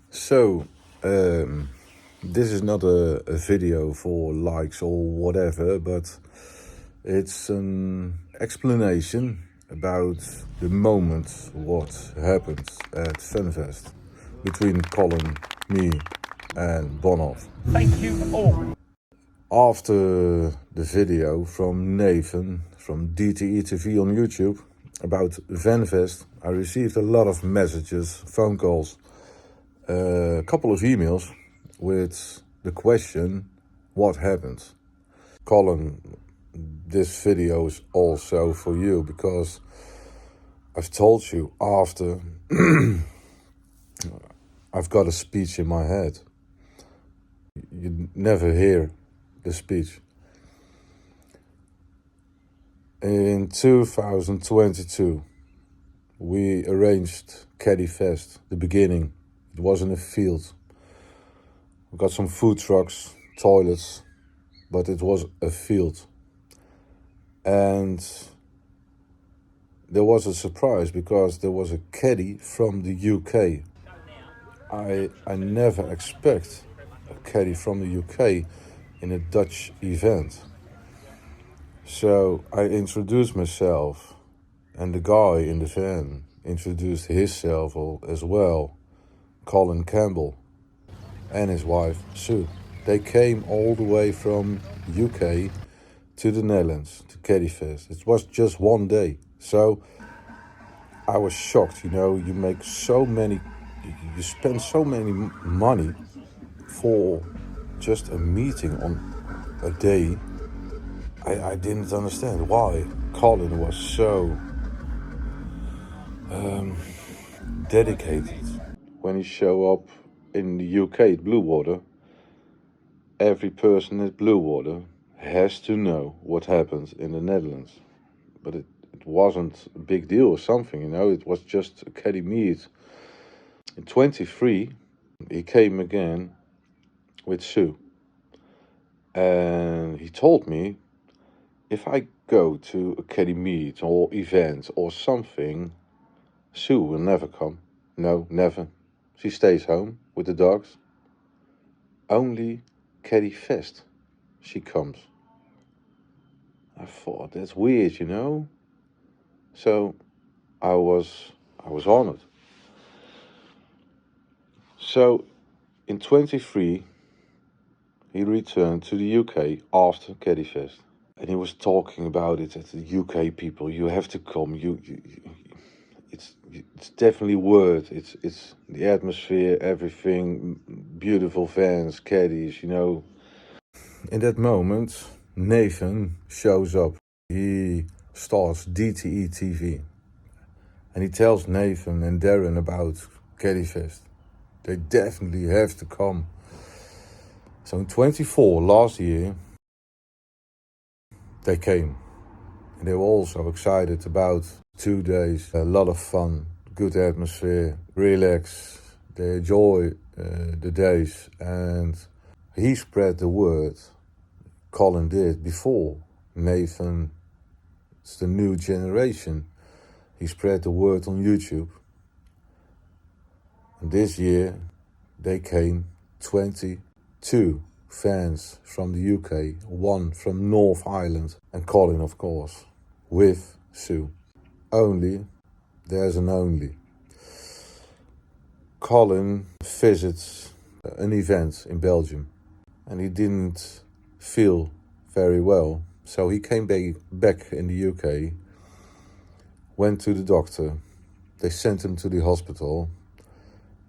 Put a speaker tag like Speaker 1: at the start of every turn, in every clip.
Speaker 1: So, this is not a video for likes or whatever, but it's an explanation about the moment what happened at VanFest between Colin, me and vanaf.
Speaker 2: Thank you all.
Speaker 1: After the video from Nathan from DTE TV on YouTube about VanFest, I received a lot of messages, phone calls, a couple of emails with the question, what happened? Colin, this video is also for you because I've told you after I've got a speech in my head. You never hear the speech. In 2022, we arranged CaddyFest, the beginning. It was in a field. We got some food trucks, toilets, but it was a field. And there was a surprise because there was a caddy from the UK. I never expect a caddy from the UK in a Dutch event. So I introduced myself, and the guy in the van introduced himself as well, Colin Campbell and his wife Sue. They came all the way from UK to the Netherlands to CaddyFest. It was just one day. So I was shocked, you make so many, you spend so many money for just a meeting on a day. I didn't understand why Colin was so dedicated. When he show up in the UK at Bluewater, every person at Bluewater has to know what happened in the Netherlands. But it wasn't a big deal or something, it was just a caddy meet. In 23, he came again with Sue. And he told me, if I go to a caddy meet or event or something, Sue will never come. No, never. She stays home with the dogs. Only CaddyFest she comes. I thought that's weird, So I was honored. So in 23, he returned to the UK after CaddyFest. And he was talking about it at the UK people. You have to come. It's definitely worth. It's the atmosphere, everything, beautiful fans, caddies. In that moment, Nathan shows up. He starts DTE TV, and he tells Nathan and Darren about CaddyFest. They definitely have to come. So in 24 last year, they came. And they were also excited about 2 days, a lot of fun, good atmosphere, relax. They enjoy the days, and he spread the word. Colin did before Nathan. It's the new generation. He spread the word on YouTube. And this year they came 22 fans from the UK, one from North Ireland, and Colin, of course, with Sue. There's an only. Colin visits an event in Belgium, and he didn't feel very well, so he came back in the UK, went to the doctor. They sent him to the hospital,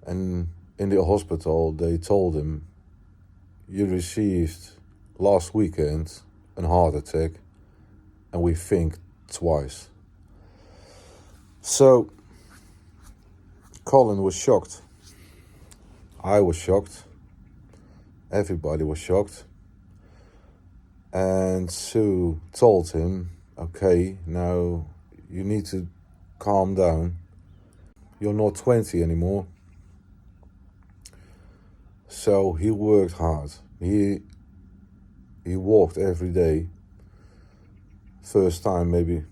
Speaker 1: and in the hospital they told him, you received last weekend a heart attack, and we think twice. So Colin was shocked. I was shocked. Everybody was shocked. And Sue told him, okay, now you need to calm down. You're not 20 anymore. So he worked hard. He walked every day. First time maybe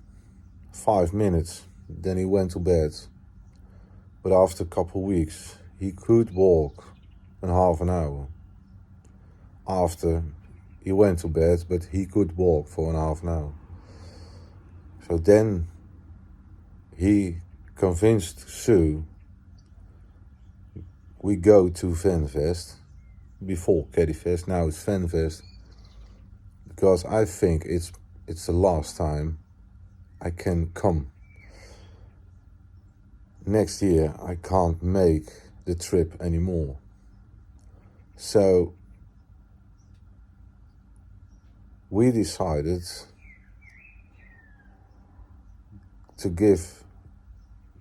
Speaker 1: 5 minutes. Then he went to bed. But after a couple of weeks, he could walk in half an hour after he went to bed, but he could walk for an half an hour. So then he convinced Sue we go to VanFest, before CaddyFest, now it's VanFest, because I think it's the last time I can come. Next year I can't make the trip anymore. So we decided to give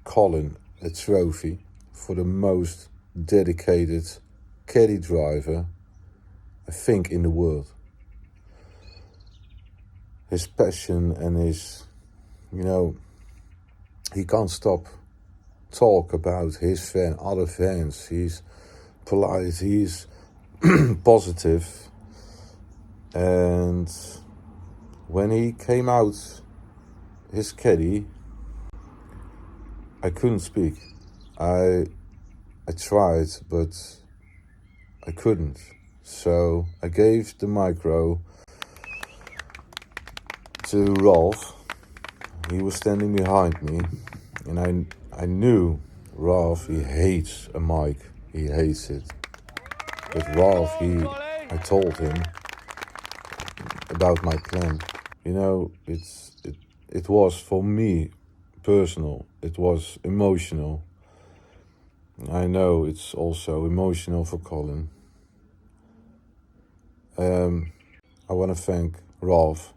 Speaker 1: Colin a trophy for the most dedicated caddy driver, I think, in the world. His passion and his, he can't stop talk about his fan, other fans. He's polite, he's positive. And when he came out his caddy, I couldn't speak. I tried, but I couldn't. So I gave the micro to Ralph. He was standing behind me, and I knew Ralph, he hates a mic. He hates it. But Ralph, I told him about my plan. It was for me personal. It was emotional. I know it's also emotional for Colin. I want to thank Ralph.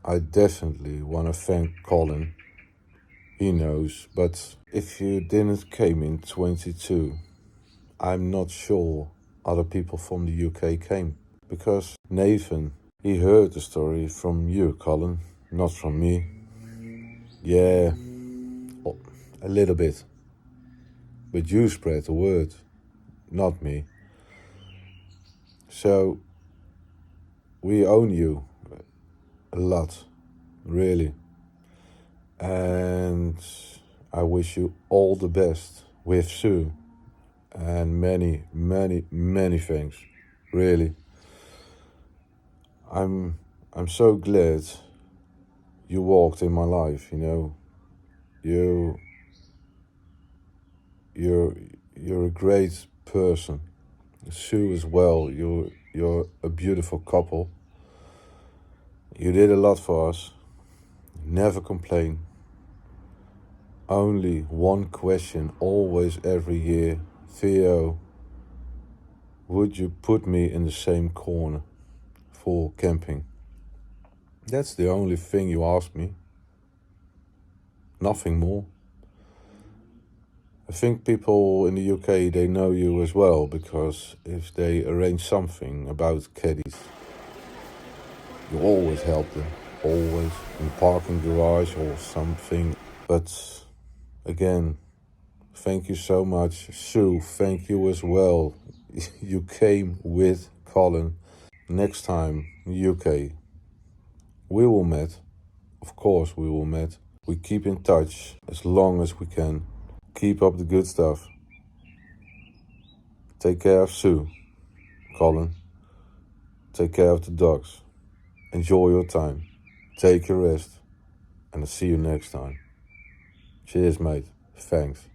Speaker 1: I definitely want to thank Colin. He knows. But if you didn't came in 22, I'm not sure other people from the UK came. Because Nathan, he heard the story from you, Colin, not from me. Yeah, a little bit. But you spread the word, not me. So we own you a lot, really. And I wish you all the best with Sue. And many, many, many thanks, really. I'm so glad you walked in my life, You're a great person. Sue as well. You're a beautiful couple. You did a lot for us. Never complain. Only one question, always, every year. Theo, would you put me in the same corner for camping? That's the only thing you asked me. Nothing more. I think people in the UK, they know you as well, because if they arrange something about caddies, you always help them, always, in parking garage or something. But again, thank you so much. Sue, thank you as well. You came with Colin. Next time, UK, we will meet. Of course we will meet. We keep in touch as long as we can. Keep up the good stuff. Take care of Sue, Colin. Take care of the dogs. Enjoy your time. Take a rest. And I'll see you next time. Cheers, mate. Thanks.